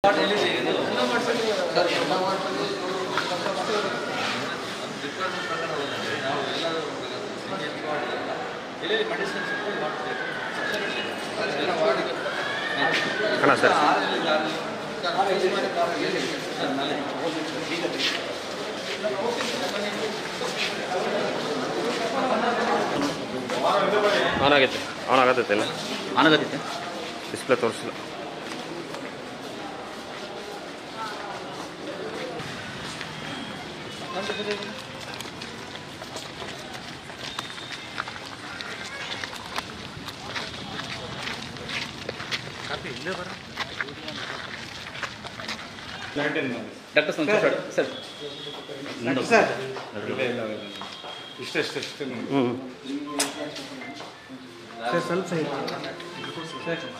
On ಆಗತ್ತೈತೆ display ತೋರಿಸಿಲ್ಲ. Doctor sir ಇಷ್ಟೇ ಸ್ವಲ್ಪ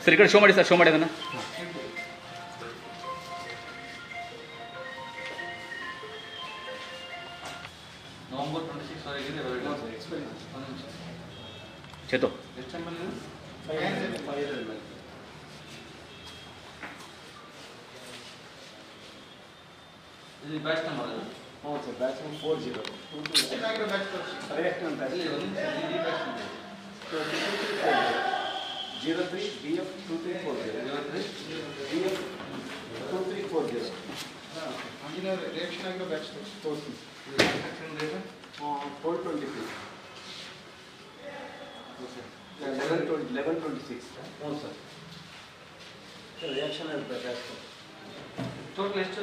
ಸರ್ ಈ ಕಡೆ ಶೋ ಮಾಡಿ ಸರ್, ಶೋ ಮಾಡಿ ಅದನ್ನು. ನವೆಂಬರ್ 26 ಚೇತು ಇದು ಬ್ಯಾಚ್ ನಂಬರ್. ಹೌದು ಸರ್, ಬ್ಯಾಚ್ ನಂಬರ್ 40. ಕರೆಕ್ಟ್ ಅಂತ ಇಲ್ಲಿ ಒಂದು ಈ batch number 03 BF 2340 BF 2340. Engineer reaction ಆಗಿರೋ ಬ್ಯಾಚ್ ತೋರಿಸಿ. 1223 1126. ಹ್ಞೂ ಸರ್, ರಿಯಾಕ್ಷನ್ ಆಗಿರೋ ಬ್ಯಾಚ್ ಟೋಟಲ್ ಎಷ್ಟು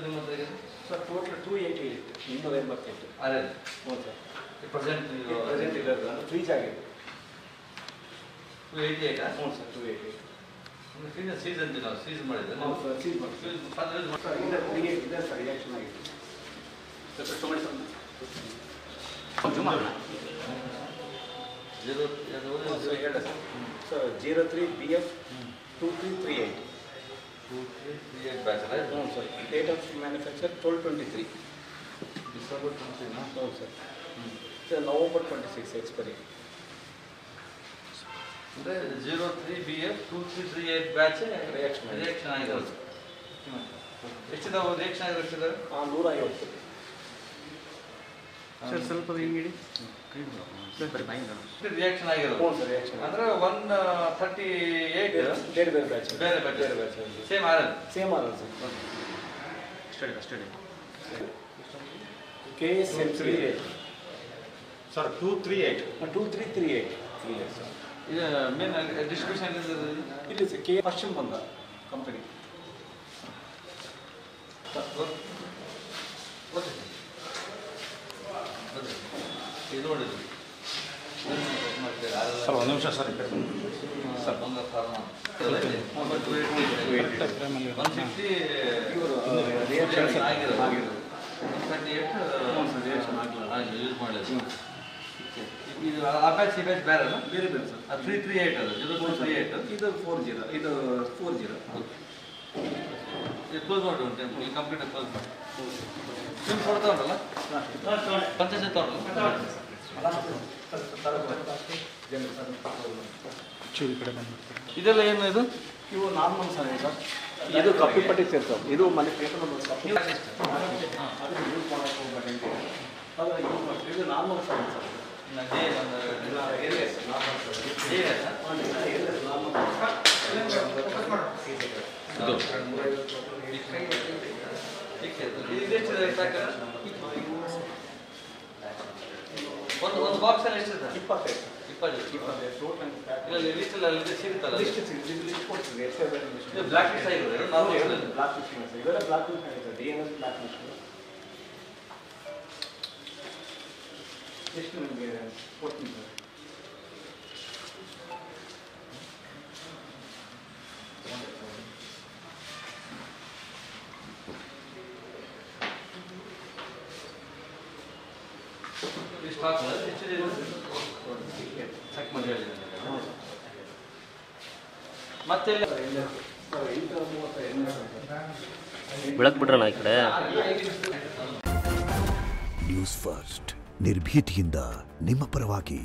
ನಿಮ್ಮ ಹತ್ರ ಇದೆ ಸರ್? ಟೋಟಲ್ 288 288. ಅದೇ. ಹ್ಞೂ ಸರ್, ಪ್ರೆಸೆಂಟ್ ಇರೋದು ಅಂದರೆ ಫ್ರೀಜ್ ಆಗಿದೆ. 288. ಹ್ಞೂ ಸರ್, 288. ಸೀಸನ್ ಸೀಸನ್ ಮಾಡಿದ್ರೆ ಹೌದು ಸರ್, ಸೀಸ್ ಮಾಡಿ ಸರ್. ಇದೆ ಸರ್, ರಿಯಾಕ್ಷನ್ ಆಗಿದೆ ಸರ್. ಶೋ ಮಾಡಿ ಸರ್. Sir 03 BF 2338. 2338 ಬ್ಯಾಚ್ ಅಲ್ಲ? ಹ್ಞೂ sir. Date of manufacture 12/23. December 23. ಹೌದು ಸರ್. Sir November 26 expiry. ಅಂದರೆ 03 BF 2338 ಬ್ಯಾಚ್ ರಿಯಾಕ್ಷನ್ ಆಗಿರೋದು. ಎಷ್ಟಿದಾವೆ ರಿಯಾಕ್ಷನ್ ಆಗಿರೋ? 150. ಸರ್ ಸ್ವಲ್ಪ ಹಿಂಗಿಡಿ. ರಿಯಾಕ್ಷನ್ ಆಗಿರೋದು. ಹ್ಞೂ ಸರ್, ರಿಯಾಕ್ಷನ್ ಅಂದರೆ 138 ಬೇರೆ ಬ್ಯಾಚ್. ಬೇರೆ ಬ್ಯಾಚ್ ಸೇಮ್ ಆರಲ್. ಸೇಮ್ ಆಗಲ್ಲ ಸರ್. ಅಷ್ಟೇ KS38. ಸರ್ 238. 2338 ಸರ್. ಇದು ಮೇನ್ ಡಿಸ್ಟ್ರಿಬ್ಯೂಷನ್ ಇಲ್ಲಿ ಸರ್ ಕೆ ಪಶ್ಚಿಮ ಬಂದ ಕಂಪನಿ. ಇದು ನೋಡಿದ್ರು ಸರ್ ಒಂದು ನಿಮಿಷ ಸರ್. ಸರ್ ಬಂಗಾರ ಫಾರ್ಮ 150 ರಿಯಾಕ್ಷನ್ ಆಗಿರೋದು. ಆಗಿರೋದು 138 ಯೂಸ್ ಮಾಡಿದ್ರು. ಇದು ಆ ಬ್ಯಾಚ್ ಈ ಬ್ಯಾಚ್ ಬೇರೆ ಅಲ್ಲ? ಬೇರೆ ಸರ್. 338 ಅದು 0338. ಇದು 40. ಇದು 40. ಇದು ಕ್ಲೋಸ್ ಮಾಡಿ ಉಂಟು, ಇಲ್ಲಿ ಕಂಪ್ಲೀಟ್ ಕ್ಲೋಸ್ ಮಾಡಿ. ಸಿಮ್ ಕೊಡ್ತಾ ಉಂಟಲ್ಲ, ಪಂಚಾಯತ್ ತಗೊಂಡಲ್ಲ. ಇದೆಲ್ಲ ಏನು ಇದು? ಇವು ನಾರ್ಮಲ್ ಸರ್. ಇದು ಕಪ್ಪಿ ಪಟ್ಟಿ ಸೇರ್ತಾವೆ. ಇದು ಮನೆ ಪೇಪರ್ ಯೂಸ್ ಮಾಡೋಕೆ ಹೋಗ್ಬೇಡಿ. ಇದು ನಾರ್ಮಲ್ ಸರ್. ಒಂದು ಬಾಕ್ಸ್ ಅಲ್ಲಿ ಎಷ್ಟಿದೆ? 25. ಸಿಗುತ್ತಲ್ಲ ಲಿಸ್ಟ್ ಕೊಡ್ತೀವಿ. ಬ್ಲಾಕ್ ಲಿಸ್ಟ್ ಆಗಿರೋದು ಬ್ಲಾಕ್ ಲಿಸ್ಟ್ ಇವೆಲ್ಲ ಬ್ಲಾಕ್ ಲಿಸ್ಟ್ ಆಗಿದೆ. DNS ಬ್ಲಾಕ್ ಲಿಸ್ಟ್ ಎಷ್ಟು ನಿಮಗೆ ಕೊಡ್ತೀನಿ ಸರ್. ಮತ್ತೆ ಬೆಳಕ್ ಬಿಡ್ರಣ ಈ ಕಡೆ. ನ್ಯೂಸ್ ಫಸ್ಟ್ ನಿರ್ಭೀತಿಯಿಂದ ನಿಮ್ಮ ಪರವಾಗಿ.